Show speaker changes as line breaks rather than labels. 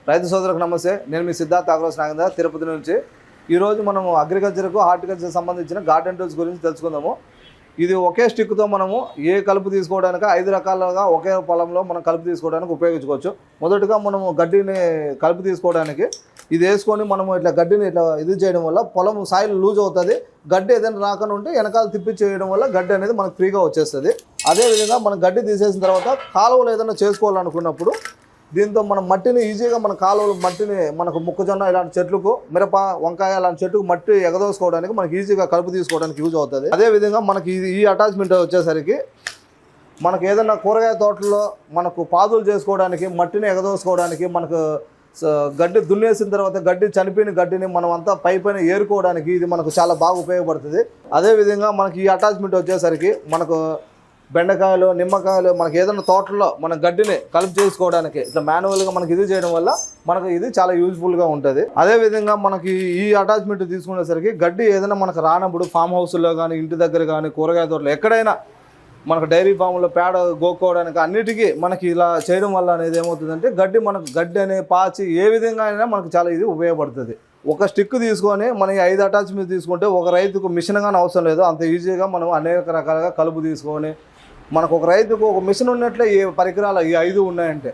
రైతు సోదరులకు నమస్తే. నేను మీ సిద్ధార్థ ఆగ్రోస్ నాగేంద్ర, తిరుపతి నుంచి. ఈరోజు మనము అగ్రికల్చర్కు హార్టికల్చర్ సంబంధించిన గార్డెన్ టూల్స్ గురించి తెలుసుకుందాము. ఇది ఒకే స్టిక్తో మనము ఏ కలుపు తీసుకోవడానికి 5 రకాలుగా ఒకే పొలంలో మనం కలుపు తీసుకోవడానికి ఉపయోగించుకోవచ్చు. మొదటగా మనము గడ్డిని కలుపు తీసుకోవడానికి ఇది వేసుకొని మనము ఇట్లా గడ్డిని ఇట్లా ఇది చేయడం వల్ల పొలం సాయిల్ లూజ్ అవుతుంది. గడ్డి ఏదైనా రాకుండా ఉంటే వెనకాల తిప్పి చేయడం వల్ల గడ్డి అనేది మనకు ఫ్రీగా వచ్చేస్తుంది. అదేవిధంగా మనం గడ్డి తీసేసిన తర్వాత కాలువలు ఏదైనా చేసుకోవాలనుకున్నప్పుడు దీంతో మనం మట్టిని ఈజీగా మన కాలువలు మట్టిని మనకు మొక్కజొన్న ఇలాంటి చెట్లకు, మిరప, వంకాయ అలాంటి చెట్టుకు మట్టి ఎగదోసుకోవడానికి మనకి ఈజీగా కలుపు తీసుకోవడానికి యూజ్ అవుతుంది. అదేవిధంగా మనకి ఈ అటాచ్మెంట్ వచ్చేసరికి మనకు ఏదైనా కూరగాయ తోటల్లో మనకు పాదులు చేసుకోవడానికి, మట్టిని ఎగదోసుకోవడానికి, మనకు గడ్డి దున్నేసిన తర్వాత గడ్డి చనిపోయిన గడ్డిని మనం అంతా పైన ఏరుకోవడానికి ఇది మనకు చాలా బాగా ఉపయోగపడుతుంది. అదేవిధంగా మనకి ఈ అటాచ్మెంట్ వచ్చేసరికి మనకు బెండకాయలు, నిమ్మకాయలు మనకి ఏదైనా తోటల్లో మన గడ్డిని కలుపు చేసుకోవడానికి ఇట్లా మాన్యువల్గా మనకి ఇది చేయడం వల్ల మనకు ఇది చాలా యూజ్ఫుల్గా ఉంటుంది. అదేవిధంగా మనకి ఈ అటాచ్మెంట్ తీసుకునేసరికి గడ్డి ఏదైనా మనకు రానప్పుడు ఫామ్ హౌస్లో కానీ, ఇంటి దగ్గర కానీ, కూరగాయ తోటలో ఎక్కడైనా మనకు డైరీ ఫామ్లో పేడ గోక్కోవడానికి అన్నిటికీ మనకి ఇలా చేయడం వల్ల అనేది ఏమవుతుందంటే గడ్డి అనే పాచి ఏ విధంగా అయినా మనకు చాలా ఇది ఉపయోగపడుతుంది. ఒక స్టిక్ తీసుకొని మనం 5 అటాచ్మెంట్ తీసుకుంటే ఒక రైతుకు మిషన్ కానీ అవసరం లేదు. అంత ఈజీగా మనం అనేక రకాలుగా కలుపు తీసుకొని మనకు ఒక రైతుకు ఒక మిషన్ ఉన్నట్లే ఈ పరికరాలు ఈ 5 ఉన్నాయంటే